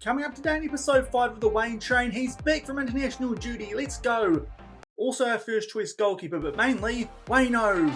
Coming up today in episode 5 of the Waine Train, he's back from international duty. Let's go. Also our first choice goalkeeper, but mainly Waine.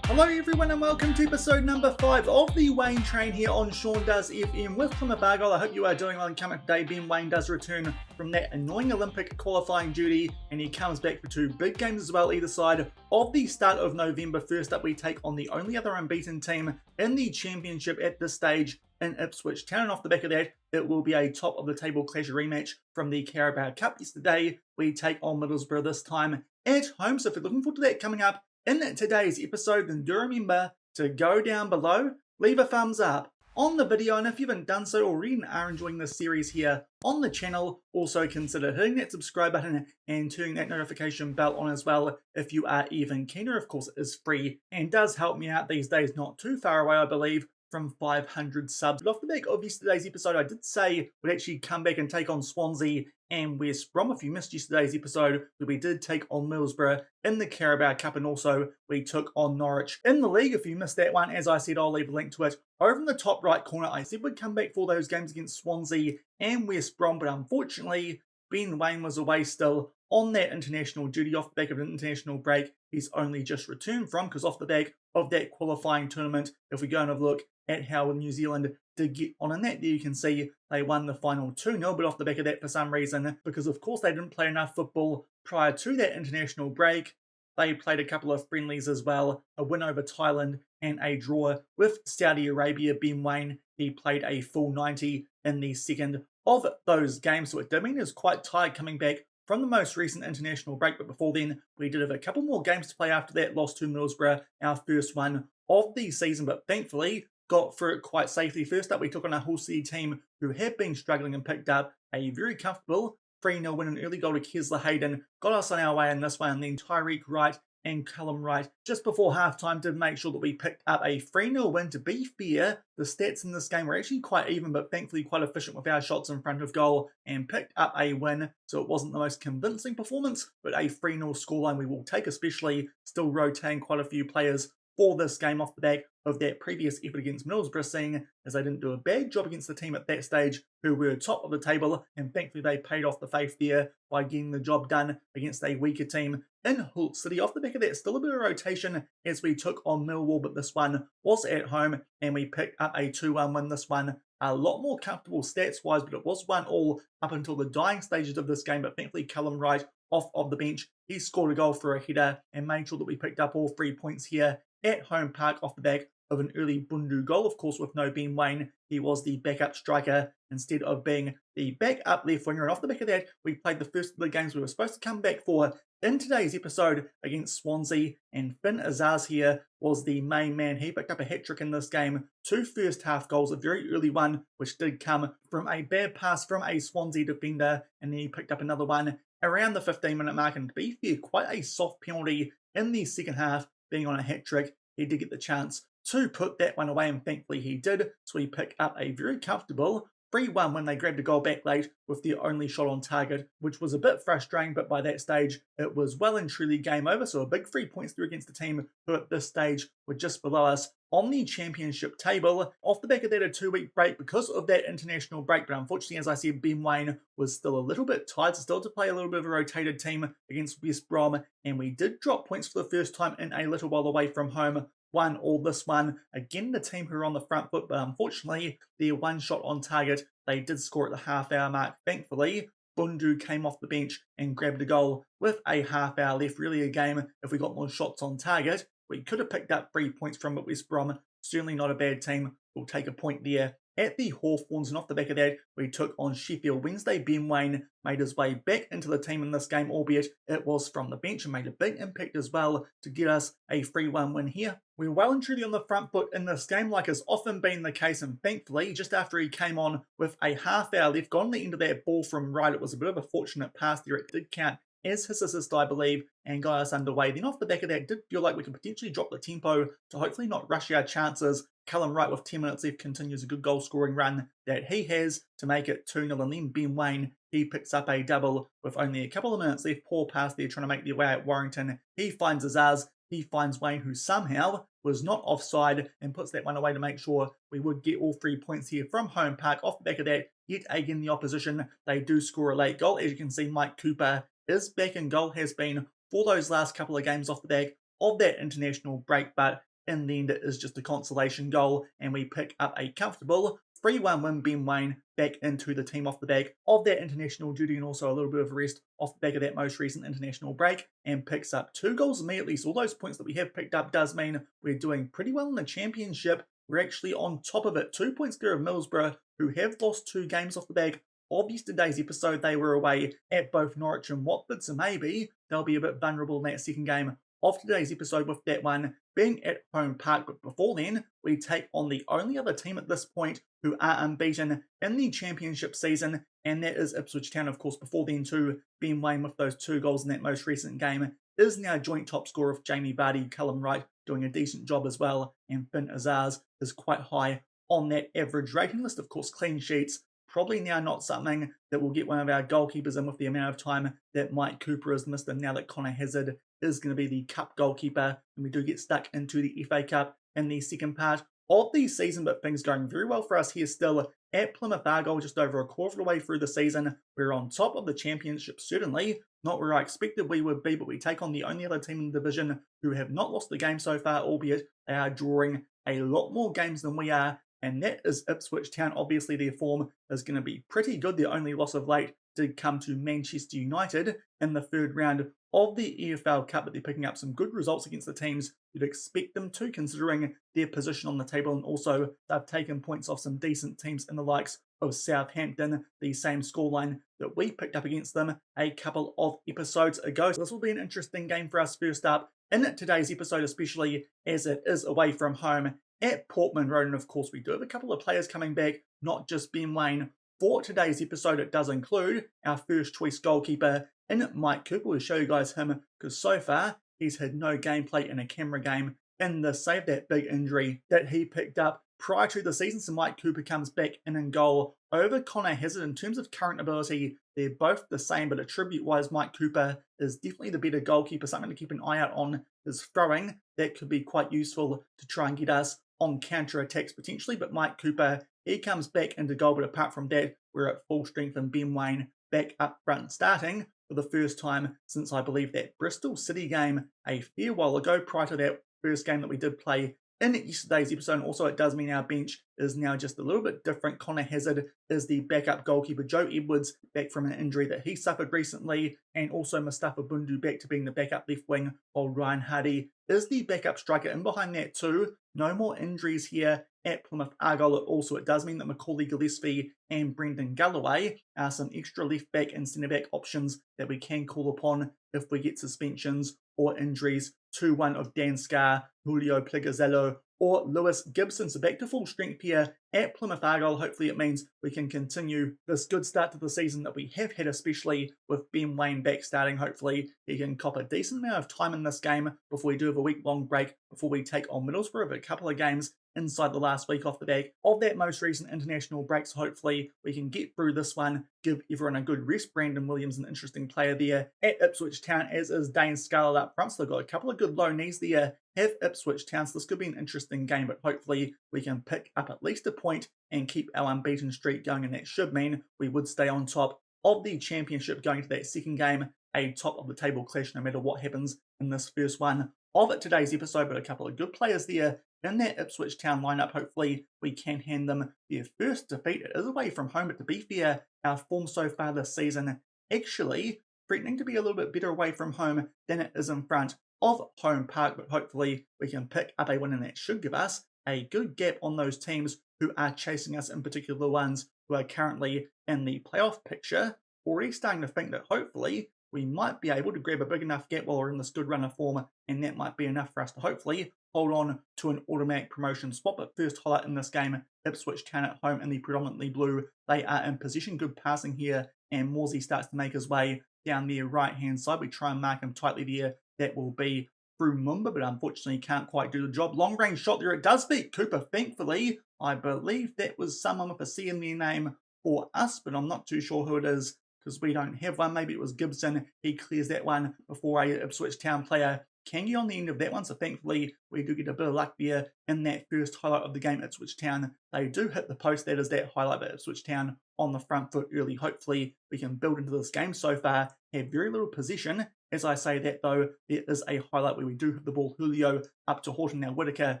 Hello everyone and welcome to episode number 5 of the Waine Train here on Sean Does FM with Plymouth Argyle. I hope you are doing well and coming up today. Ben Waine does return from that annoying Olympic qualifying duty and he comes back for 2 big games as well either side of the start of November. First up we take on the only other unbeaten team in the championship at this stage in Ipswich Town. And off the back of that it will be a top of the table clash rematch from the Carabao Cup. Yesterday we take on Middlesbrough, this time at home. So if you're looking forward to that coming up in today's episode, then do remember to go down below, leave a thumbs up on the video, and if you haven't done so already and are enjoying this series here on the channel, also consider hitting that subscribe button and turning that notification bell on as well if you are even keener. Of course, it is free and does help me out these days, not too far away, I believe, from 500 subs. But off the back of yesterday's episode, I did say we'd actually come back and take on Swansea and West Brom. If you missed yesterday's episode, where we did take on Middlesbrough in the Carabao Cup, and also we took on Norwich in the league. If you missed that one, as I said, I'll leave a link to it over in the top right corner. I said we'd come back for those games against Swansea and West Brom, but unfortunately, Ben Waine was away still on that international duty off the back of an international break he's only just returned from, because off the back of that qualifying tournament, if we go and have a look at how New Zealand did get on in that, there you can see they won the final 2-0, but off the back of that for some reason, because of course they didn't play enough football prior to that international break, they played a couple of friendlies as well, a win over Thailand and a draw with Saudi Arabia. Ben Waine, he played a full 90 in the second of those games, so it did mean he was quite tired coming back from the most recent international break, but before then we did have a couple more games to play after that. Lost to Middlesbrough, our first one of the season, but thankfully got through it quite safely. First up we took on a Hull City team who had been struggling and picked up a very comfortable 3-0 win. An early goal to Kesler Hayden got us on our way in this one, and then Tyreek Wright and Callum Wright just before halftime did make sure that we picked up a 3-0 win. To be fair, the stats in this game were actually quite even, but thankfully quite efficient with our shots in front of goal and picked up a win. So it wasn't the most convincing performance, but a 3-0 scoreline we will take, especially still rotating quite a few players for this game off the back of that previous effort against Middlesbrough, seeing as they didn't do a bad job against the team at that stage who were top of the table, and thankfully they paid off the faith there by getting the job done against a weaker team in Hull City. Off the back of that, still a bit of rotation as we took on Millwall, but this one was at home and we picked up a 2-1 win. This one a lot more comfortable stats-wise, but it was 1-1 up until the dying stages of this game, but thankfully Callum Wright off of the bench, he scored a goal for a header and made sure that we picked up all 3 points here at home park off the back of an early Bundu goal. Of course, with no Ben Waine, he was the backup striker instead of being the backup left winger. And off the back of that, we played the first of the games we were supposed to come back for in today's episode against Swansea, and Finn Azaz here was the main man. He picked up a hat-trick in this game, 2 first half goals, a very early one which did come from a bad pass from a Swansea defender, and then he picked up another one around the 15-minute mark, and to be fair, quite a soft penalty in the second half, being on a hat-trick. He did get the chance to put that one away, and thankfully he did, so he picked up a very comfortable 3-1 when they grabbed a goal back late with their only shot on target, which was a bit frustrating, but by that stage it was well and truly game over. So a big 3 points through against the team who at this stage were just below us on the championship table. Off the back of that, a 2-week break because of that international break, but unfortunately, as I said, Ben Waine was still a little bit tired, so still to play a little bit of a rotated team against West Brom, and we did drop points for the first time in a little while away from home. 1-1 this one. Again, the team who are on the front foot, but unfortunately, their one shot on target, they did score at the half-hour mark. Thankfully, Bundu came off the bench and grabbed a goal with a half-hour left. Really a game, if we got more shots on target, we could have picked up 3 points from West Brom. Certainly not a bad team. We'll take a point there at the Hawthorns, and off the back of that, we took on Sheffield Wednesday. Ben Waine made his way back into the team in this game, albeit it was from the bench, and made a big impact as well to get us a 3-1 win here. We were well and truly on the front foot in this game, like has often been the case, and thankfully, just after he came on with a half hour left, got on the end of that ball from Wright, it was a bit of a fortunate pass there, it did count as his assist, I believe, and got us underway. Then off the back of that, did feel like we could potentially drop the tempo to hopefully not rush our chances. Callum Wright with 10 minutes left continues a good goal scoring run that he has to make it 2-0, and then Ben Waine, he picks up a double with only a couple of minutes left. Poor pass there trying to make their way at Warrington. He finds Azaz. He finds Waine, who somehow was not offside, and puts that one away to make sure we would get all 3 points here from home park. Off the back of that, yet again the opposition, they do score a late goal. As you can see, Mike Cooper is back in goal, has been for those last couple of games off the back of that international break, but in the end it is just a consolation goal, and we pick up a comfortable 3-1 win. Ben Waine back into the team off the back of that international duty, and also a little bit of a rest off the back of that most recent international break, and picks up 2 goals immediately. So all those points that we have picked up does mean we're doing pretty well in the championship. We're actually on top of it, 2 points clear of Middlesbrough, who have lost 2 games off the back of yesterday's episode. They were away at both Norwich and Watford, so maybe they'll be a bit vulnerable in that second game of today's episode, with that one being at home park. But before then, we take on the only other team at this point who are unbeaten in the championship season, and that is Ipswich Town. Of course, before then too, Ben Waine with those 2 goals in that most recent game is now joint top scorer of Jamie Vardy. Callum Wright doing a decent job as well, and Finn Azaz is quite high on that average rating list. Of course, clean sheets probably now not something that will get one of our goalkeepers in with the amount of time that Mike Cooper has missed, and now that Connor Hazard is going to be the cup goalkeeper, and we do get stuck into the FA Cup in the second part of the season. But things going very well for us here still at Plymouth Argyle, just over a quarter of the way through the season. We're on top of the championship, certainly not where I expected we would be, but we take on the only other team in the division who have not lost the game so far, albeit they are drawing a lot more games than we are, and that is Ipswich Town. Obviously their form is going to be pretty good. Their only loss of late did come to Manchester United in the 3rd round of the EFL Cup, but they're picking up some good results against the teams you'd expect them to, considering their position on the table, and also they've taken points off some decent teams in the likes of Southampton, the same scoreline that we picked up against them a couple of episodes ago. So this will be an interesting game for us first up in today's episode, especially as it is away from home at Portman Road. And of course, we do have a couple of players coming back, not just Ben Waine. For today's episode, it does include our first choice goalkeeper in Mike Cooper. We'll show you guys him because so far he's had no gameplay in a camera game in the save that big injury that he picked up prior to the season. So Mike Cooper comes back in goal over Connor Hazard. In terms of current ability, they're both the same, but attribute-wise, Mike Cooper is definitely the better goalkeeper. Something to keep an eye out on is throwing. That could be quite useful to try and get us on counter-attacks potentially, but Mike Cooper, he comes back into goal. But apart from that, we're at full strength, and Ben Waine back up front, starting for the first time since I believe that Bristol City game a fair while ago, prior to that first game that we did play in yesterday's episode. And also it does mean our bench is now just a little bit different. Connor Hazard is the backup goalkeeper. Joe Edwards back from an injury that he suffered recently, and also Mustafa Bundu back to being the backup left wing, while Ryan Hardy is the backup striker. In behind that too, no more injuries here at Plymouth Argyle. Also, it does mean that Macaulay Gillespie and Brendan Galloway are some extra left back and centre back options that we can call upon if we get suspensions or injuries to one of Dan Scarr, Julio Plegazello, or Lewis Gibson. So back to full strength here at Plymouth Argyle. Hopefully it means we can continue this good start to the season that we have had, especially with Ben Waine back starting. Hopefully he can cop a decent amount of time in this game before we do have a week-long break before we take on Middlesbrough. A couple of games inside the last week off the back of that most recent international break. So hopefully we can get through this one, give everyone a good rest. Brandon Williams, an interesting player there at Ipswich Town, as is Dane Scarlett up front. So they've got a couple of good low knees there, have Ipswich Town. So this could be an interesting game, but hopefully we can pick up at least a point and keep our unbeaten streak going, and that should mean we would stay on top of the championship going to that second game, a top of the table clash no matter what happens in this first one of today's episode. But a couple of good players there in that Ipswich Town lineup. Hopefully we can hand them their first defeat. It is away from home, but to be fair, our form so far this season actually threatening to be a little bit better away from home than it is in front of home park. But hopefully we can pick up a win, and that should give us a good gap on those teams who are chasing us, in particular the ones who are currently in the playoff picture. Already starting to think that hopefully we might be able to grab a big enough gap while we're in this good run of form, and that might be enough for us to hopefully hold on to an automatic promotion spot. But first highlight in this game, Ipswich Town at home in the predominantly blue. They are in possession, good passing here, and Morsey starts to make his way down their right hand side. We try and mark him tightly there. That will be through Mumba, but unfortunately can't quite do the job. Long range shot there. It does beat Cooper, thankfully. I believe that was someone with a C in their name for us, but I'm not too sure who it is because we don't have one. Maybe it was Gibson. He clears that one before a Ipswich Town player can get on the end of that one. So thankfully, we do get a bit of luck there in that first highlight of the game. Ipswich Town, they do hit the post. That is that highlight, but Ipswich Town on the front foot early. Hopefully, we can build into this game. So far, have very little possession. As I say that, though, there is a highlight where we do have the ball. Julio up to Horton. Now, Whitaker,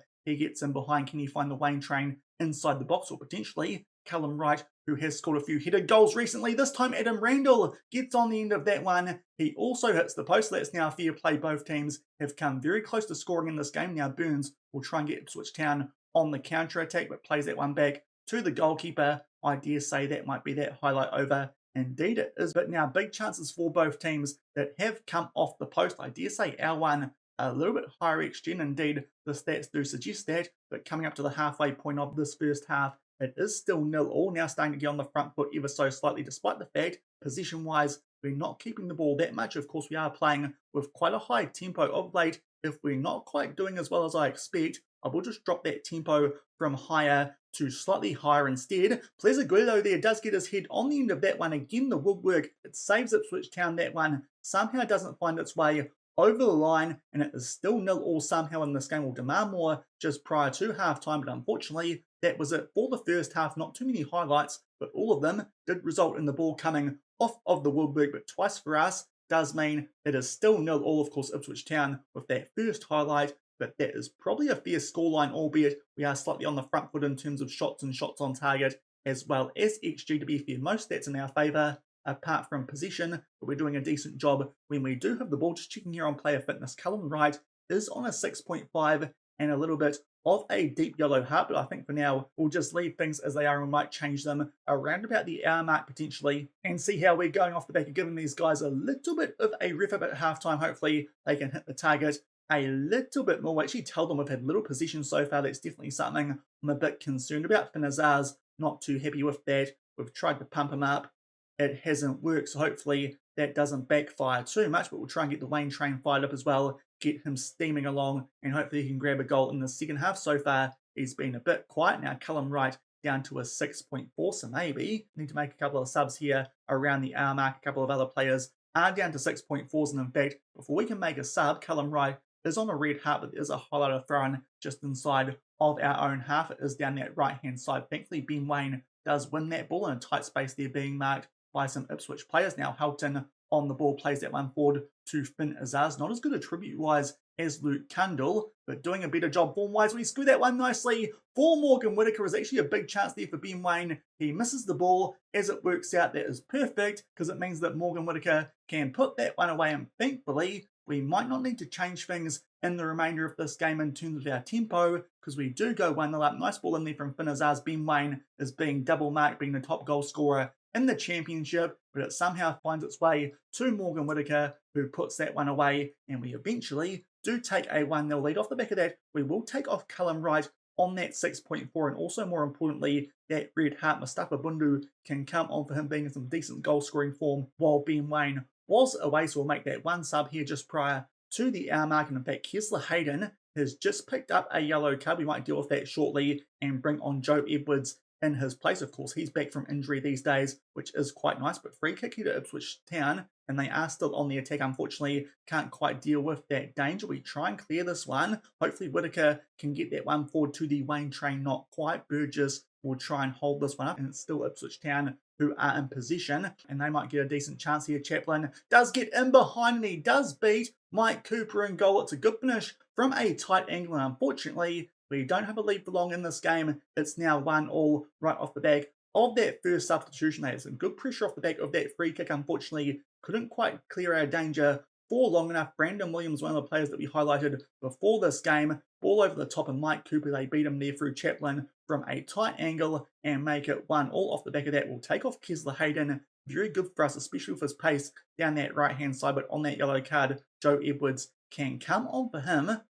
he gets in behind. Can he find the Waine Train inside the box, or potentially Callum Wright, who has scored a few headed goals recently? This time, Adam Randall gets on the end of that one. He also hits the post. That's now fair play. Both teams have come very close to scoring in this game. Now, Burns will try and get Ipswich Town on the counter-attack, but plays that one back to the goalkeeper. I dare say that might be that highlight over. Indeed it is, but now big chances for both teams that have come off the post. I dare say our one a little bit higher XG, and indeed the stats do suggest that, but coming up to the halfway point of this first half, it is still 0-0. Now starting to get on the front foot ever so slightly, despite the fact, position-wise, we're not keeping the ball that much. Of course, we are playing with quite a high tempo of late. If we're not quite doing as well as I expect, I will just drop that tempo from higher to slightly higher instead. Plezaguedo there does get his head on the end of that one. Again, the woodwork, it saves Ipswich Town. That one somehow doesn't find its way over the line, and it is still 0-0 somehow in this game. Will demand more just prior to half-time, but unfortunately, that was it for the first half. Not too many highlights, but all of them did result in the ball coming off of the woodwork, but twice for us does mean it is still 0-0. Of course, Ipswich Town with that first highlight, but that is probably a fair scoreline, albeit we are slightly on the front foot in terms of shots and shots on target, as well as XG. To be fair, most stats in our favour, apart from possession, but we're doing a decent job when we do have the ball. Just checking here on player fitness, Callum Wright is on a 6.5 and a little bit of a deep yellow heart, but I think for now we'll just leave things as they are and we might change them around about the hour mark potentially and see how we're going off the back of giving these guys a little bit of a ref up at halftime. Hopefully they can hit the target a little bit more. We actually tell them we've had little possession so far. That's definitely something I'm a bit concerned about. Finazar's not too happy with that. We've tried to pump him up. It hasn't worked, so hopefully that doesn't backfire too much, but we'll try and get the Waine Train fired up as well, get him steaming along, and hopefully he can grab a goal in the second half. So far, he's been a bit quiet. Now, Callum Wright down to a 6.4, so maybe need to make a couple of subs here around the hour mark. A couple of other players are down to 6.4s, and in fact, before we can make a sub, Callum Wright is on a red heart, but there's a highlighter thrown just inside of our own half. It is down that right-hand side. Thankfully, Ben Waine does win that ball in a tight space there, being marked by some Ipswich players. Now, Helton on the ball plays that one forward to Finn Azaz. Not as good attribute-wise as Luke Cundall, but doing a better job form-wise. We screw that one nicely for Morgan Whitaker. Is actually a big chance there for Ben Waine. He misses the ball. As it works out, that is perfect because it means that Morgan Whitaker can put that one away, and thankfully, we might not need to change things in the remainder of this game in terms of our tempo because we do go 1-0 up. Nice ball in there from Finn Azaz. Ben Waine is being double marked, being the top goal scorer in the championship, but it somehow finds its way to Morgan Whitaker, who puts that one away, and we eventually do take a 1-0 lead. Off the back of that, we will take off Callum Wright on that 6.4, and also more importantly, that red heart Mustafa Bundu can come on for him being in some decent goal scoring form while Ben Waine was away. So we'll make that one sub here just prior to the hour mark, and in fact, Kessler Hayden has just picked up a yellow card. We might deal with that shortly and bring on Joe Edwards in his place. Of course, he's back from injury these days, which is quite nice, but free kick here to Ipswich Town, and they are still on the attack. Unfortunately, can't quite deal with that danger. We try and clear this one. Hopefully, Whitaker can get that one forward to the Waine Train. Not quite. Burgess will try and hold this one up, and it's still Ipswich Town who are in position, and they might get a decent chance here. Chaplin does get in behind, and he does beat Mike Cooper in goal. It's a good finish from a tight angle, and unfortunately, we don't have a lead for long in this game. It's now 1-1 right off the back of that first substitution. They had some good pressure off the back of that free kick. Unfortunately, couldn't quite clear our danger for long enough. Brandon Williams, one of the players that we highlighted before this game, ball over the top, and Mike Cooper, they beat him there through Chaplin from a tight angle and make it 1-1. Off the back of that, we'll take off Kessler Hayden. Very good for us, especially with his pace down that right-hand side, but on that yellow card, Joe Edwards can come on for him.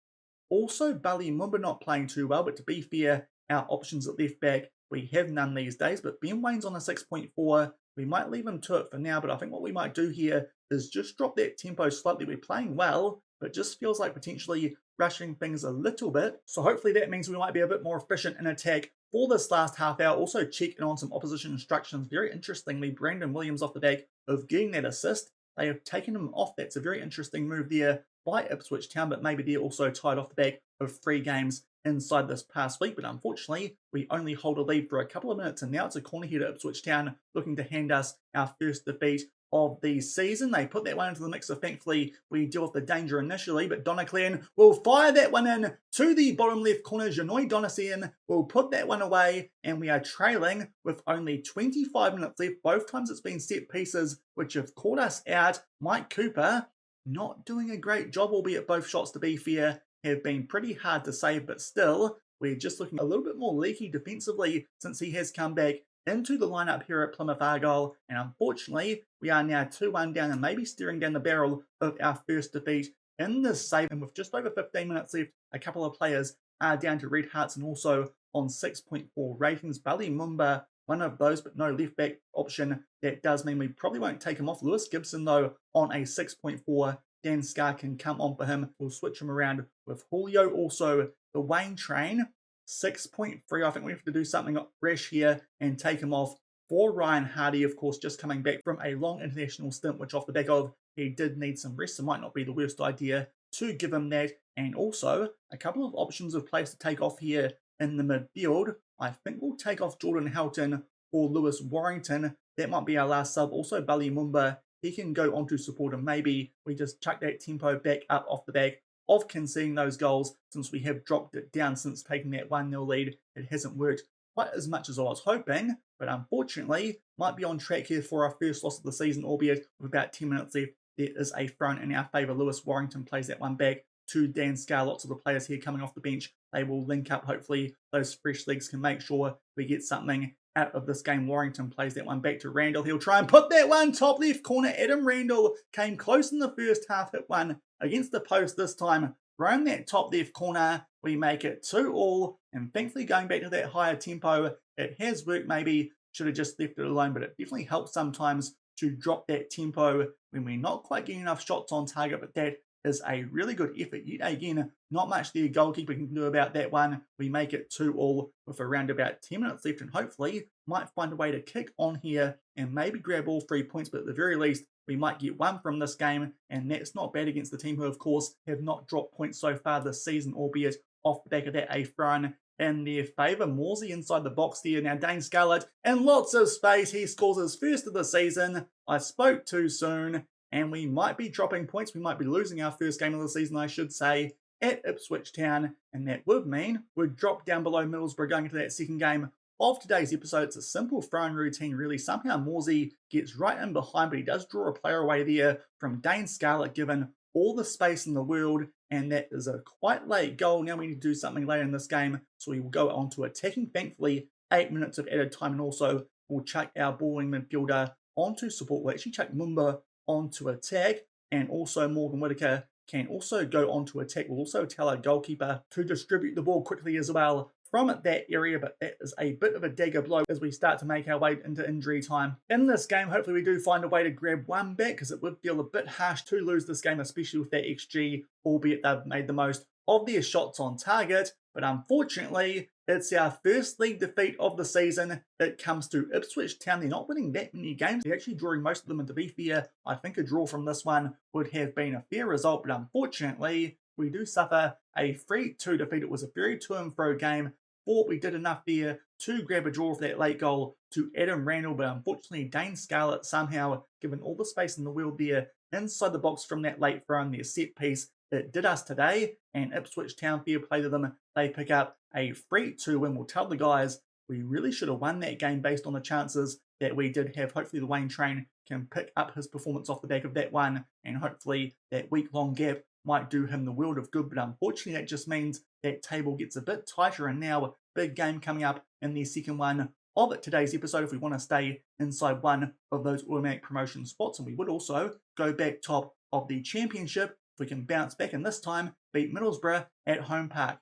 Also, Bali Mumba not playing too well, but to be fair, our options at left back We have none these days, but Ben Waine's on a 6.4. We might leave him to it for now, but I think what we might do here is just drop that tempo slightly. We're playing well, but just feels like potentially rushing things a little bit. So hopefully that means we might be a bit more efficient in attack for this last half hour. Also check in on some opposition instructions. Very interestingly, Brandon Williams off the back of getting that assist. They have taken him off. That's a very interesting move there by Ipswich Town, but maybe they're also tied off the back of 3 games inside this past week. But unfortunately, we only hold a lead for a couple of minutes, and now it's a corner here to Ipswich Town looking to hand us our first defeat of the season. They put that one into the mixer. Thankfully, we deal with the danger initially, but Donaclan will fire that one in to the bottom left corner. Janoi Donaclan will put that one away, and we are trailing with only 25 minutes left. Both times it's been set pieces which have caught us out. Mike Cooper not doing a great job, albeit both shots, to be fair, have been pretty hard to save, but still, we're just looking a little bit more leaky defensively since he has come back into the lineup here at Plymouth Argyle, and unfortunately, we are now 2-1 down and maybe staring down the barrel of our first defeat in this save. And with just over 15 minutes left, a couple of players are down to red hearts and also on 6.4 ratings. Bali Mumba, one of those, but no left back option. That does mean we probably won't take him off. Lewis Gibson, though, on a 6.4. Dan Scar can come on for him. We'll switch him around with Julio. Also, the Waine Train, 6.3. I think we have to do something rash here and take him off for Ryan Hardy, of course, just coming back from a long international stint, which off the back of he did need some rest. It might not be the worst idea to give him that. And also, a couple of options of players to take off here in the midfield. I think we'll take off Jordan Helton or Lewis Warrington. That might be our last sub. Also, Bali Mumba, he can go on to support, and maybe we just chuck that tempo back up off the back of conceding those goals, since we have dropped it down since taking that 1-0 lead. It hasn't worked quite as much as I was hoping, but unfortunately might be on track here for our first loss of the season, albeit with about 10 minutes left. There is a throw in our favour. Lewis Warrington plays that one back to Dan Scar. Lots of the players here coming off the bench. They will link up. Hopefully those fresh legs can make sure we get something out of this game. Warrington plays that one back to Randall. He'll try and put that one top left corner. Adam Randall came close in the first half, hit one against the post this time. Round that top left corner, we make it 2-2, and thankfully going back to that higher tempo, it has worked. Maybe should have just left it alone, but it definitely helps sometimes to drop that tempo when we're not quite getting enough shots on target. But that is a really good effort. Yet again, not much the goalkeeper can do about that one. We make it 2-2 with around about 10 minutes left, and hopefully might find a way to kick on here and maybe grab all 3 points, but at the very least, we might get one from this game, and that's not bad against the team who, of course, have not dropped points so far this season, albeit off the back of that a throw in their favour. Morsey inside the box there. Now Dane Scarlett in lots of space. He scores his first of the season. I spoke too soon, and we might be dropping points. We might be losing our first game of the season, I should say, at Ipswich Town, and that would mean we'd drop down below Middlesbrough going into that second game of today's episode. It's a simple throw-in routine, really. Somehow Morsey gets right in behind, but he does draw a player away there from Dane Scarlett, given all the space in the world, and that is a quite late goal. Now we need to do something later in this game, so we will go on to attacking. Thankfully, 8 minutes of added time, and also we'll chuck our balling midfielder onto support. We'll actually chuck Mumba onto attack, and also Morgan Whitaker can also go onto attack. We'll also tell our goalkeeper to distribute the ball quickly as well from that area, but that is a bit of a dagger blow as we start to make our way into injury time. In this game, hopefully we do find a way to grab one back, because it would feel a bit harsh to lose this game, especially with that XG, albeit they've made the most of their shots on target. But unfortunately, it's our first league defeat of the season. It comes to Ipswich Town. They're not winning that many games. They're actually drawing most of them, and to be fair, I think a draw from this one would have been a fair result, but unfortunately, we do suffer a 3-2 defeat. It was a very to and fro game. Thought we did enough there to grab a draw for that late goal to Adam Randall, but unfortunately Dane Scarlett somehow, given all the space in the world there inside the box from that late throw in their set piece, it did us today. And Ipswich Town, fair play to them, they pick up a 3-2 win. We'll tell the guys we really should have won that game based on the chances that we did have. Hopefully the Waine Train can pick up his performance off the back of that one, and hopefully that week-long gap might do him the world of good. But unfortunately that just means that table gets a bit tighter, and now a big game coming up in the second one of today's episode if we want to stay inside one of those automatic promotion spots. And we would also go back top of the championship if we can bounce back and this time beat Middlesbrough at home park.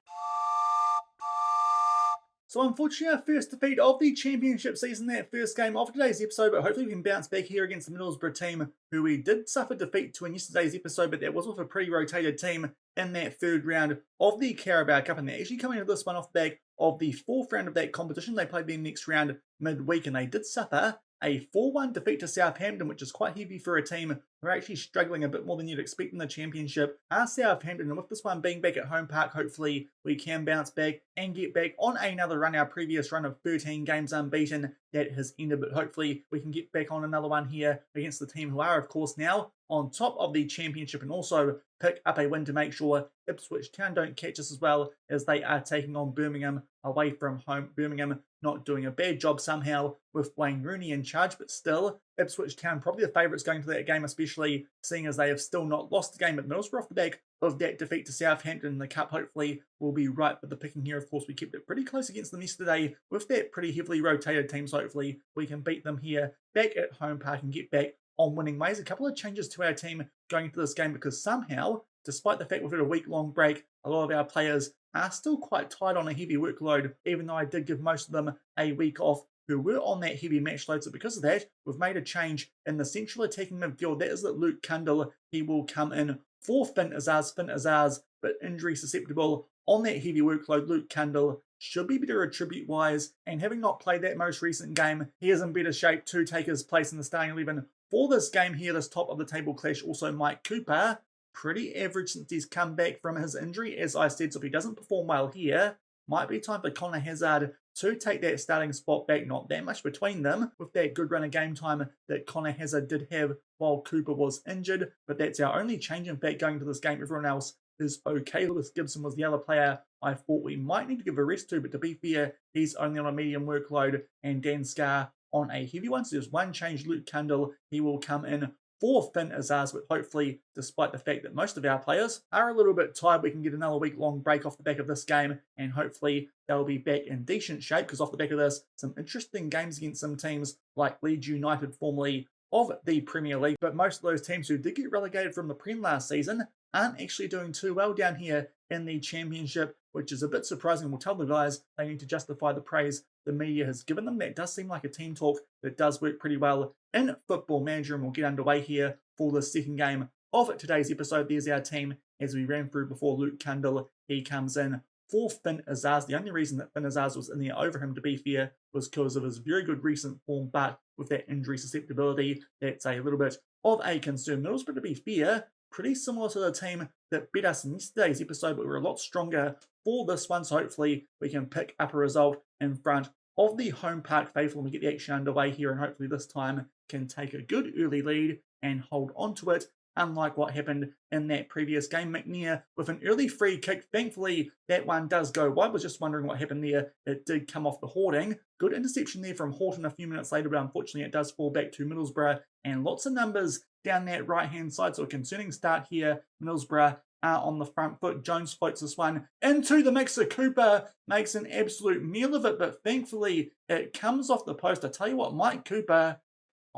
So unfortunately our first defeat of the championship season, that first game of today's episode, but hopefully we can bounce back here against the Middlesbrough team, who we did suffer defeat to in yesterday's episode, but that was with a pretty rotated team in that third round of the Carabao Cup, and they're actually coming into this one off the back of the fourth round of that competition. They played their next round midweek, and they did suffer a 4-1 defeat to Southampton, which is quite heavy for a team who are actually struggling a bit more than you'd expect in the championship. Southampton, and with this one being back at home park, hopefully we can bounce back and get back on another run. Our previous run of 13 games unbeaten, that has ended, but hopefully we can get back on another one here against the team who are, of course, now on top of the championship, and also pick up a win to make sure Ipswich Town don't catch us, as well as they are taking on Birmingham away from home. Birmingham not doing a bad job somehow with Wayne Rooney in charge, but still Ipswich Town probably the favourites going to that game, especially seeing as they have still not lost the game at Middlesbrough off the back of that defeat to Southampton in the Cup. Hopefully will be right for the picking here. Of course, we kept it pretty close against them yesterday with that pretty heavily rotated team, so hopefully we can beat them here back at home park and get back on winning ways. A couple of changes to our team going into this game, because somehow, despite the fact we've had a week-long break, a lot of our players are still quite tight on a heavy workload, even though I did give most of them a week off who were on that heavy match load. So because of that, we've made a change in the central attacking midfield. That is that Luke Cundle, he will come in for Finn Azaz, but injury susceptible on that heavy workload. Luke Cundle should be better attribute-wise, and having not played that most recent game, he is in better shape to take his place in the starting 11 for this game here, this top of the table clash. Also Mike Cooper, pretty average since he's come back from his injury, as I said, so if he doesn't perform well here, might be time for Connor Hazard to take that starting spot back. Not that much between them with that good run of game time that Connor Hazard did have while Cooper was injured, but that's our only change. In fact, going to this game, everyone else is okay. Lewis Gibson was the other player I thought we might need to give a rest to, but to be fair, he's only on a medium workload, and Dan Scarr on a heavy one. So there's one change. Luke Cundle, he will come in for Finn Azaz, but hopefully, despite the fact that most of our players are a little bit tired, we can get another week-long break off the back of this game, and hopefully they'll be back in decent shape, because off the back of this, some interesting games against some teams like Leeds United, formerly of the Premier League, but most of those teams who did get relegated from the Prem last season aren't actually doing too well down here in the Championship, which is a bit surprising. We'll tell the guys they need to justify the praise the media has given them. That does seem like a team talk that does work pretty well in Football Manager, and we'll get underway here for the second game of today's episode. There's our team as we ran through before. Luke Cundle, he comes in for Finn Azaz. The only reason that Finn Azaz was in there over him, to be fair, was because of his very good recent form, but with that injury susceptibility, that's a little bit of a concern. Middlesbrough, to be fair, pretty similar to the team that beat us in yesterday's episode, but we're a lot stronger for this one, so hopefully we can pick up a result in front of the home park faithful and we get the action underway here, and hopefully this time can take a good early lead and hold on to it, unlike what happened in that previous game. McNear with an early free kick. Thankfully, that one does go wide. Was just wondering what happened there. It did come off the hoarding. Good interception there from Horton a few minutes later, but unfortunately it does fall back to Middlesbrough, and lots of numbers down that right-hand side, so a concerning start here. Middlesbrough are on the front foot. Jones floats this one into the mixer. Cooper makes an absolute meal of it, but thankfully it comes off the post. I tell you what, Mike Cooper,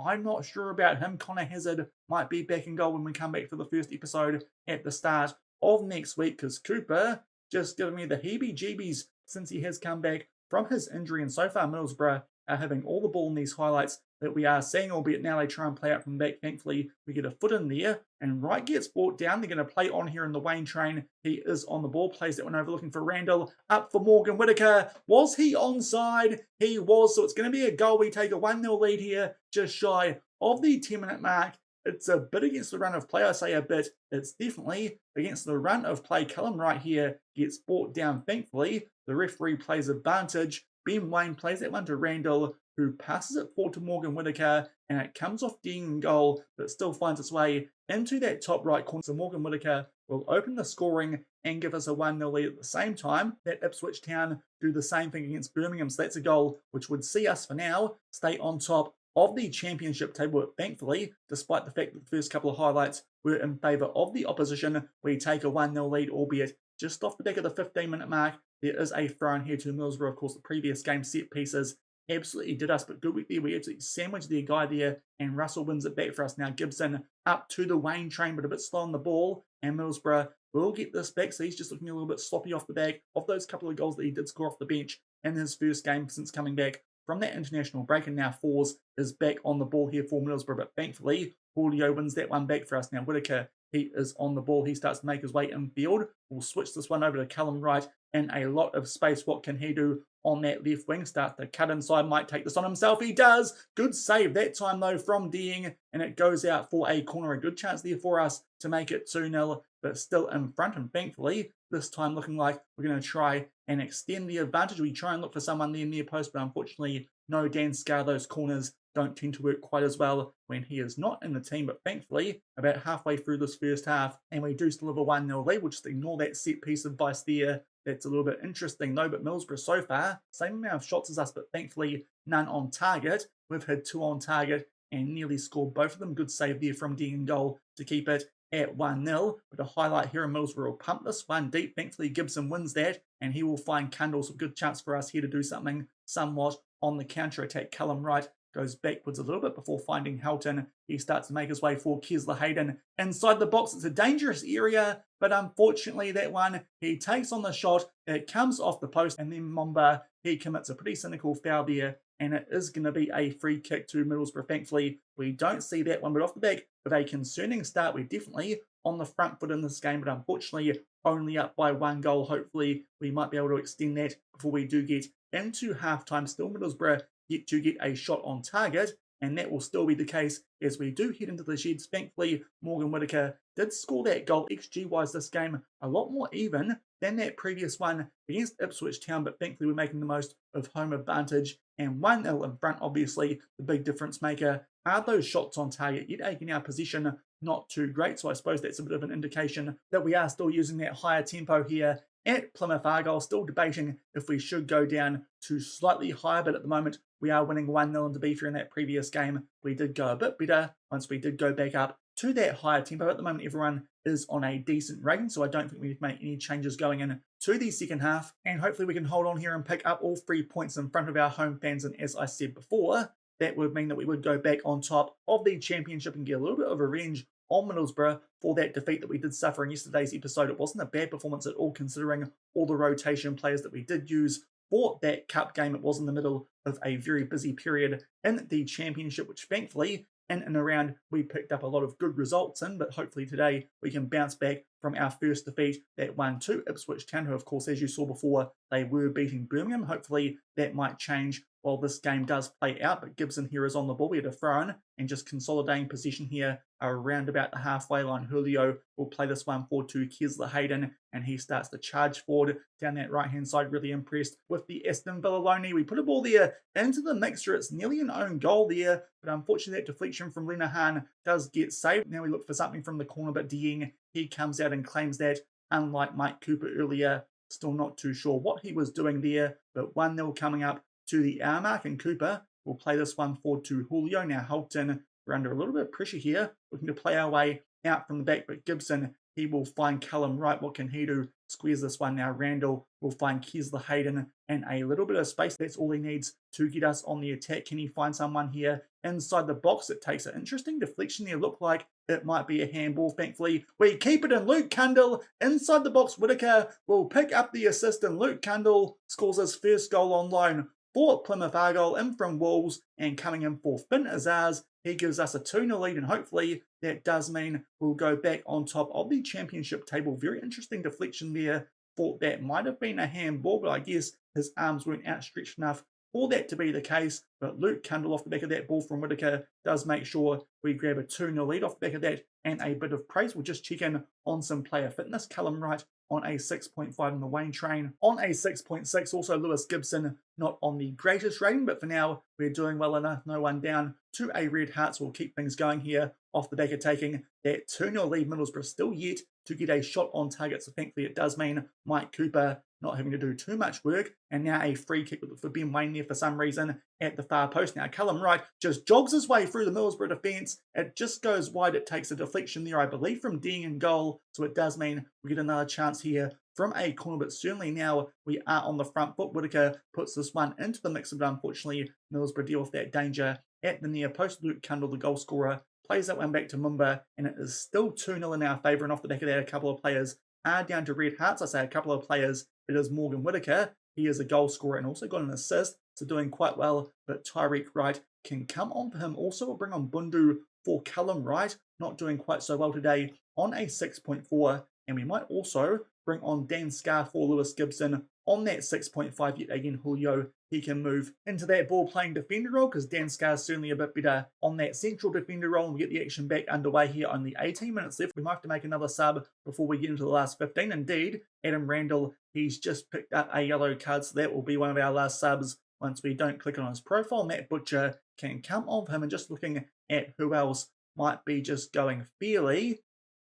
I'm not sure about him. Connor Hazard might be back in goal when we come back for the first episode at the start of next week, because Cooper just giving me the heebie-jeebies since he has come back from his injury, and so far Middlesbrough are having all the ball in these highlights that we are seeing, albeit now they try and play out from back. Thankfully, we get a foot in there, and Wright gets brought down. They're going to play on here in the Waine Train. He is on the ball, plays that one over looking for Randall, up for Morgan Whittaker. Was he onside? He was, so it's going to be a goal. We take a 1-0 lead here, just shy of the 10-minute mark. It's a bit against the run of play. I say a bit, it's definitely against the run of play. Callum Wright here gets brought down, thankfully. The referee plays advantage. Ben Waine plays that one to Randall, who passes it forward to Morgan Whittaker, and it comes off Dean goal, but still finds its way into that top right corner. So Morgan Whittaker will open the scoring and give us a 1-0 lead. At the same time that Ipswich Town do the same thing against Birmingham, so that's a goal which would see us, for now, stay on top of the championship table. Thankfully, despite the fact that the first couple of highlights were in favour of the opposition, we take a 1-0 lead, albeit just off the back of the 15-minute mark. There is a throw in here to Middlesbrough. Of course, the previous game set pieces absolutely did us, but good week there. We absolutely sandwiched their guy there, and Russell wins it back for us. Now Gibson up to the Waine Train, but a bit slow on the ball, and Middlesbrough will get this back, so he's just looking a little bit sloppy off the back of those couple of goals that he did score off the bench in his first game since coming back from that international break, and now Fours is back on the ball here for Middlesbrough, but thankfully Julio wins that one back for us. Now Whitaker, he is on the ball, he starts to make his way infield. We'll switch this one over to Callum Wright in a lot of space. What can he do on that left wing? Start to cut inside, might take this on himself, he does! Good save that time though from Deing, and it goes out for a corner. A good chance there for us to make it 2-0, but still in front, and thankfully this time looking like we're going to try and extend the advantage. We try and look for someone there near post, but unfortunately no Dan Scar. Those corners don't tend to work quite as well when he is not in the team, but thankfully about halfway through this first half and we do still have a 1-0 lead. We'll just ignore that set piece advice there. That's a little bit interesting though, but Middlesbrough so far, same amount of shots as us, but thankfully none on target. We've had 2 on target and nearly scored both of them. Good save there from Dean goal to keep it at 1-0. But a highlight here in Middlesbrough will pump this one deep. Thankfully Gibson wins that and he will find Cundles. A good chance for us here to do something somewhat on the counter-attack. Callum Wright goes backwards a little bit before finding Helton. He starts to make his way for Kesler Hayden inside the box. It's a dangerous area, but unfortunately that one, he takes on the shot, it comes off the post, and then Momba, he commits a pretty cynical foul there, and it is going to be a free kick to Middlesbrough. Thankfully, we don't see that one, but off the back of a concerning start, we're definitely on the front foot in this game, but unfortunately only up by 1 goal. Hopefully we might be able to extend that before we do get into halftime. Still Middlesbrough yet to get a shot on target, and that will still be the case as we do head into the sheds. Thankfully, Morgan Whitaker did score that goal. XG-wise, this game a lot more even than that previous one against Ipswich Town, but thankfully we're making the most of home advantage, and 1-0 in front. Obviously, the big difference maker are those shots on target. Yet again, our position not too great, so I suppose that's a bit of an indication that we are still using that higher tempo here at Plymouth Argyle. Still debating if we should go down to slightly higher, but at the moment we are winning 1-0, and to be fair, in that previous game we did go a bit better once we did go back up to that higher tempo. At the moment everyone is on a decent rating, so I don't think we need to make any changes going in to the second half, and hopefully we can hold on here and pick up all 3 points in front of our home fans. And as I said before, that would mean that we would go back on top of the championship and get a little bit of revenge on Middlesbrough for that defeat that we did suffer in yesterday's episode. It wasn't a bad performance at all considering all the rotation players that we did use for that cup game. It was in the middle of a very busy period in the championship, which thankfully in and around we picked up a lot of good results in, but hopefully today we can bounce back from our first defeat, that 1-2 Ipswich Town, who of course, as you saw before, they were beating Birmingham. Hopefully that might change while this game does play out, but Gibson here is on the ball. We had a throw in and just consolidating position here around about the halfway line. Julio will play this one forward to Kesler Hayden, and he starts to charge forward down that right-hand side. Really impressed with the Aston Villa loanee. We put a ball there into the mixture. It's nearly an own goal there, but unfortunately that deflection from Linehan does get saved. Now we look for something from the corner, but Deing, he comes out and claims that, unlike Mike Cooper earlier. Still not too sure what he was doing there, but 1-0 coming up to the hour mark, and Cooper will play this one forward to Julio. Now Hulton, we're under a little bit of pressure here, looking to play our way out from the back, but Gibson, he will find Callum Wright. What can he do? Squares this one. Now Randall will find Kesler Hayden and a little bit of space. That's all he needs to get us on the attack. Can he find someone here inside the box? It takes an interesting deflection there. Look like it might be a handball. Thankfully, we keep it in. Luke Cundle inside the box. Whitaker will pick up the assist, and Luke Cundle scores his first goal on loan for Plymouth Argyle in from Wolves, and coming in for Finn Azars. He gives us a 2-0 lead, and hopefully that does mean we'll go back on top of the championship table. Very interesting deflection there. Thought that might have been a handball, but I guess his arms weren't outstretched enough for that to be the case. But Luke Cundle off the back of that ball from Whitaker does make sure we grab a 2-0 lead off the back of that, and a bit of praise. We'll just check in on some player fitness. Callum Wright on a 6.5 in the Waine Train, on a 6.6. Also Lewis Gibson, not on the greatest rating, but for now we're doing well enough. No one down to a red heart, so we'll keep things going here off the back of taking that 2-0 lead. Middlesbrough still yet to get a shot on target, so thankfully it does mean Mike Cooper not having to do too much work. And now a free kick for Ben Waine there for some reason at the far post. Now Callum Wright just jogs his way through the Middlesbrough defence. It just goes wide. It takes a deflection there, I believe, from Dean in goal. So it does mean we get another chance here from a corner, but certainly now we are on the front foot. Whitaker puts this one into the mix, but unfortunately Middlesbrough deal with that danger at the near post. Luke Cundle, the goal scorer, plays that one back to Mumba, and it is still 2-0 in our favour. And off the back of that, a couple of players are down to red hearts. I say a couple of players, it is Morgan Whitaker. he is a goal scorer and also got an assist, so doing quite well. But Tyreek Wright can come on for him. Also, we'll bring on Bundu for Callum Wright, not doing quite so well today on a 6.4. And we might also bring on Dan Scar for Lewis Gibson on that 6.5. Yet again, Julio, he can move into that ball-playing defender role because Dan Scar is certainly a bit better on that central defender role. And we get the action back underway here. Only 18 minutes left. We might have to make another sub before we get into the last 15. Indeed, Adam Randall, he's just picked up a yellow card, so that will be one of our last subs once we don't click on his profile. Matt Butcher can come on for him, and just looking at who else might be just going fairly,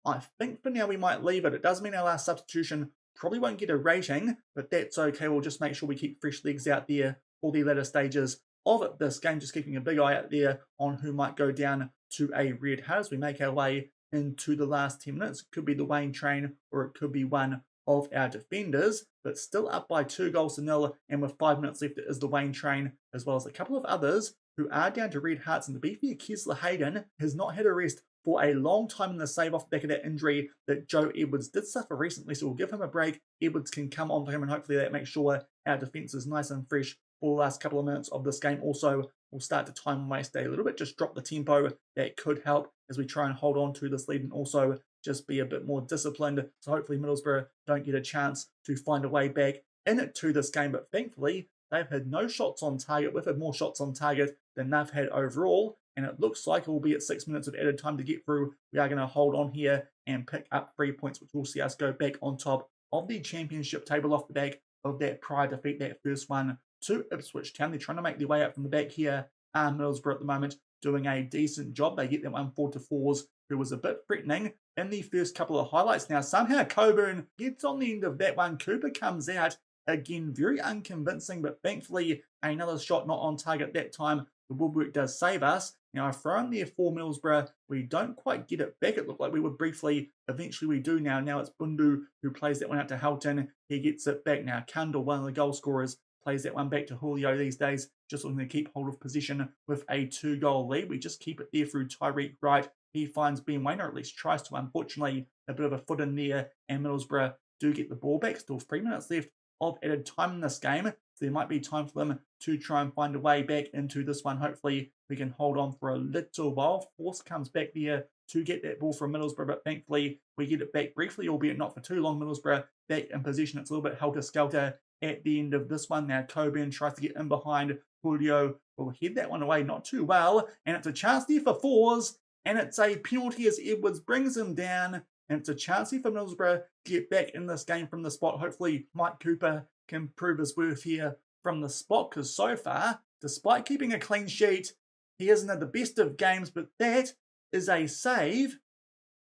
I think for now we might leave it. It does mean our last substitution probably won't get a rating, but that's okay. We'll just make sure we keep fresh legs out there for the latter stages of this game, just keeping a big eye out there on who might go down to a red hat as we make our way into the last 10 minutes. It could be the Waine Train or it could be one of our defenders, but still up by 2-0, and with 5 minutes left, it is the Waine Train, as well as a couple of others who are down to red hearts. And to be fair, Kesler Hayden has not had a rest for a long time in the save off the back of that injury that Joe Edwards did suffer recently, so we'll give him a break. Edwards can come on for him, and hopefully that makes sure our defence is nice and fresh for the last couple of minutes of this game. Also, we'll start to time waste a little bit, just drop the tempo. That could help as we try and hold on to this lead, and also just be a bit more disciplined. So hopefully Middlesbrough don't get a chance to find a way back into this game. But thankfully, they've had no shots on target. We've had more shots on target than they've had overall. And it looks like it will be at 6 minutes of added time to get through. We are going to hold on here and pick up 3 points, which will see us go back on top of the championship table off the back of that prior defeat, that first one to Ipswich Town. They're trying to make their way up from the back here. Middlesbrough at the moment doing a decent job. They get them 1-4-4s, who was a bit threatening in the first couple of highlights. Now, somehow Coburn gets on the end of that one. Cooper comes out. Again, very unconvincing, but thankfully another shot not on target that time. The woodwork does save us. Now, I throw in there for Middlesbrough. We don't quite get it back. It looked like we would briefly. Eventually we do now. Now it's Bundu who plays that one out to Helton. He gets it back. Now, Kundal, one of the goal scorers, plays that one back to Julio these days. Just looking to keep hold of position with a 2-goal lead. We just keep it there through Tyreek Wright. He finds Ben Waine, or at least tries to. Unfortunately, a bit of a foot in there. And Middlesbrough do get the ball back. Still 3 minutes left of added time in this game. So there might be time for them to try and find a way back into this one. Hopefully we can hold on for a little while. Force comes back there to get that ball from Middlesbrough, but thankfully we get it back briefly, albeit not for too long. Middlesbrough back in position. It's a little bit helter-skelter at the end of this one. Now Coburn tries to get in behind. Julio will head that one away not too well, and it's a chance there for fours, and it's a penalty as Edwards brings him down. And it's a chance here for Middlesbrough to get back in this game from the spot. Hopefully Mike Cooper can prove his worth here from the spot, because so far, despite keeping a clean sheet, he hasn't had the best of games, but that is a save.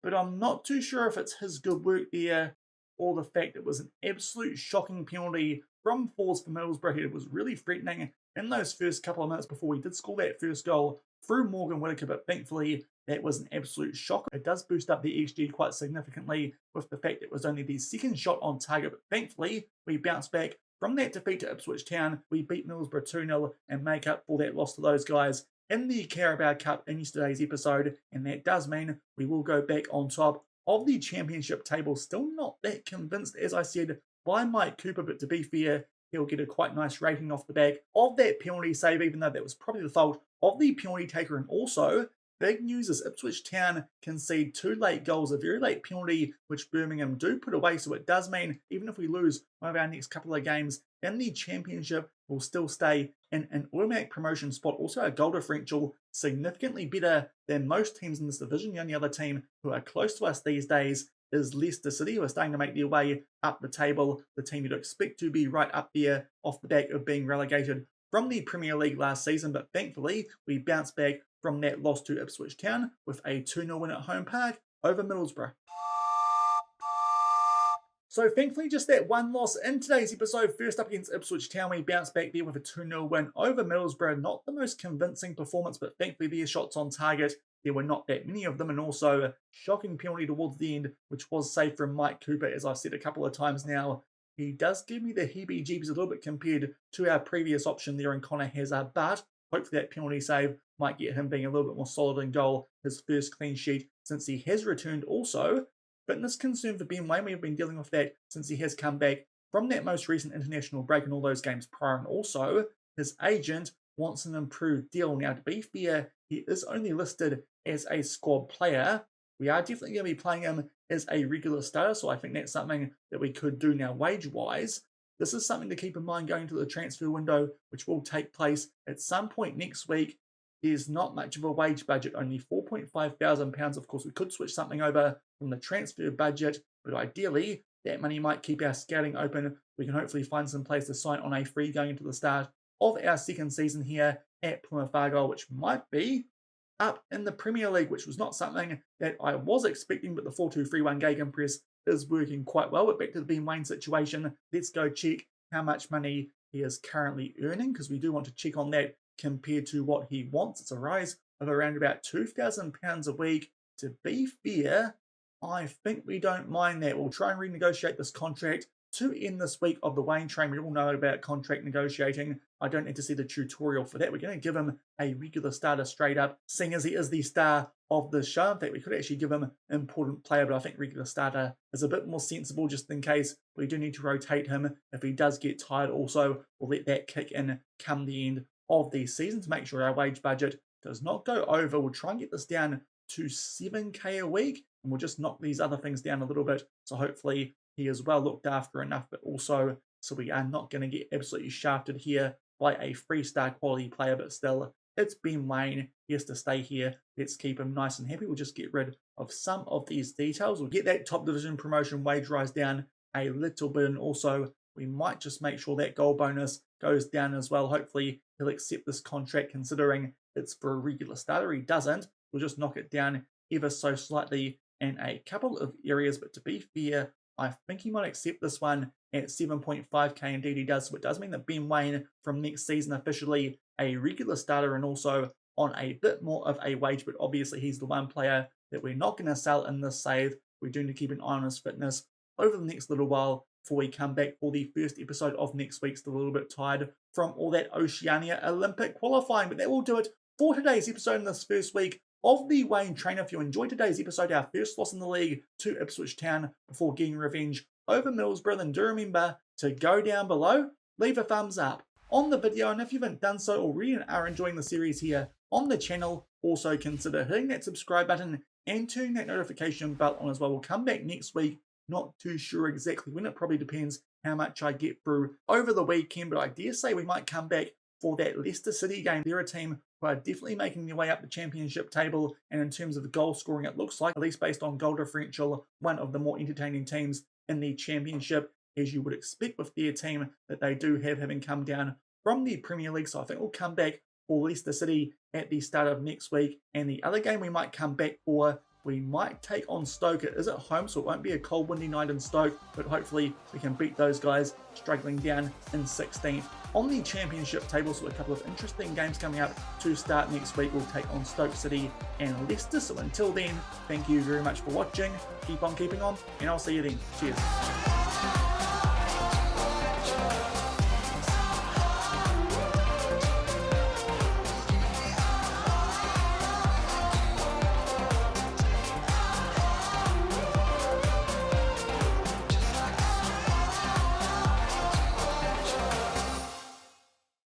But I'm not too sure if it's his good work there or the fact it was an absolute shocking penalty from Fours for Middlesbrough. It was really threatening in those first couple of minutes before we did score that first goal through Morgan Whitaker, but thankfully that was an absolute shock. It does boost up the XG quite significantly with the fact it was only the second shot on target, but thankfully we bounce back from that defeat to Ipswich Town. We beat Middlesbrough 2-0 and make up for that loss to those guys in the Carabao Cup in yesterday's episode, and that does mean we will go back on top of the championship table. Still not that convinced, as I said, by Mike Cooper, but to be fair, he'll get a quite nice rating off the back of that penalty save, even though that was probably the fault of the penalty taker. And also, big news is Ipswich Town concede 2 late goals, a very late penalty, which Birmingham do put away. So it does mean even if we lose one of our next couple of games in the championship, we'll still stay in an automatic promotion spot. Also, our goal differential significantly better than most teams in this division. The only other team who are close to us these days is Leicester City, who are starting to make their way up the table. The team you'd expect to be right up there off the back of being relegated from the Premier League last season. But thankfully, we bounced back from that loss to Ipswich Town with a 2-0 win at home park over Middlesbrough. So thankfully, just that one loss in today's episode. First up against Ipswich Town, we bounced back there with a 2-0 win over Middlesbrough. Not the most convincing performance, but thankfully their shots on target, there were not that many of them, and also a shocking penalty towards the end, which was saved from Mike Cooper, as I've said a couple of times now. He does give me the heebie-jeebies a little bit compared to our previous option there in Connor Hazard, but hopefully that penalty save might get him being a little bit more solid in goal, his first clean sheet since he has returned. Also, fitness concern for Ben Waine. We've been dealing with that since he has come back from that most recent international break and all those games prior, and also his agent wants an improved deal. Now, to be fair, he is only listed as a squad player. We are definitely going to be playing him as a regular starter, so I think that's something that we could do now wage-wise. This is something to keep in mind going into the transfer window, which will take place at some point next week. There's not much of a wage budget, only £4,500. Of course, we could switch something over from the transfer budget, but ideally, that money might keep our scouting open. We can hopefully find some place to sign on a free going into the start of our second season here at Plymouth Argyle, which might be up in the Premier League, which was not something that I was expecting, but the 4-2-3-1 gegenpress is working quite well. But back to the Ben Waine situation, let's go check how much money he is currently earning, because we do want to check on that compared to what he wants. It's a rise of around about £2,000 a week. To be fair, I think we don't mind that. We'll try and renegotiate this contract to end this week of the Waine Train. We all know about contract negotiating. I don't need to see the tutorial for that. We're going to give him a regular starter straight up, seeing as he is the star of the show. In fact, we could actually give him an important player, but I think regular starter is a bit more sensible just in case we do need to rotate him. If he does get tired also, we'll let that kick in come the end of the season to make sure our wage budget does not go over. We'll try and get this down to 7k a week, and we'll just knock these other things down a little bit. So hopefully he is well looked after enough, but also so we are not going to get absolutely shafted here by a 3-star quality player, but still, it's Ben Waine. He has to stay here. Let's keep him nice and happy. We'll just get rid of some of these details. We'll get that top division promotion wage rise down a little bit, and also we might just make sure that goal bonus goes down as well. Hopefully he'll accept this contract considering it's for a regular starter. He doesn't. We'll just knock it down ever so slightly in a couple of areas, but to be fair, I think he might accept this one at 7.5k. Indeed he does. So it does mean that Ben Waine from next season officially a regular starter and also on a bit more of a wage, but obviously he's the one player that we're not going to sell in this save. We do need to keep an eye on his fitness over the next little while before we come back for the first episode of next week. Still a little bit tired from all that Oceania Olympic qualifying, but that will do it for today's episode in this first week of the Waine Train. If you enjoyed today's episode, our first loss in the league to Ipswich Town before getting revenge over Middlesbrough, then do remember to go down below, leave a thumbs up on the video, and if you haven't done so already and are enjoying the series here on the channel, also consider hitting that subscribe button and turning that notification bell on as well. We'll come back next week, not too sure exactly when. It probably depends how much I get through over the weekend, but I dare say we might come back for that Leicester City game. They're a team who are definitely making their way up the championship table, and in terms of the goal scoring, it looks like, at least based on goal differential, one of the more entertaining teams in the championship, as you would expect with their team that they do have, having come down from the Premier League. So I think we'll come back for Leicester City at the start of next week, and the other game we might come back for, we might take on Stoke. It is at home, so it won't be a cold, windy night in Stoke, but hopefully we can beat those guys struggling down in 16th on the championship table. So a couple of interesting games coming up to start next week. We'll take on Stoke City and Leicester. So until then, thank you very much for watching. Keep on keeping on, and I'll see you then. Cheers.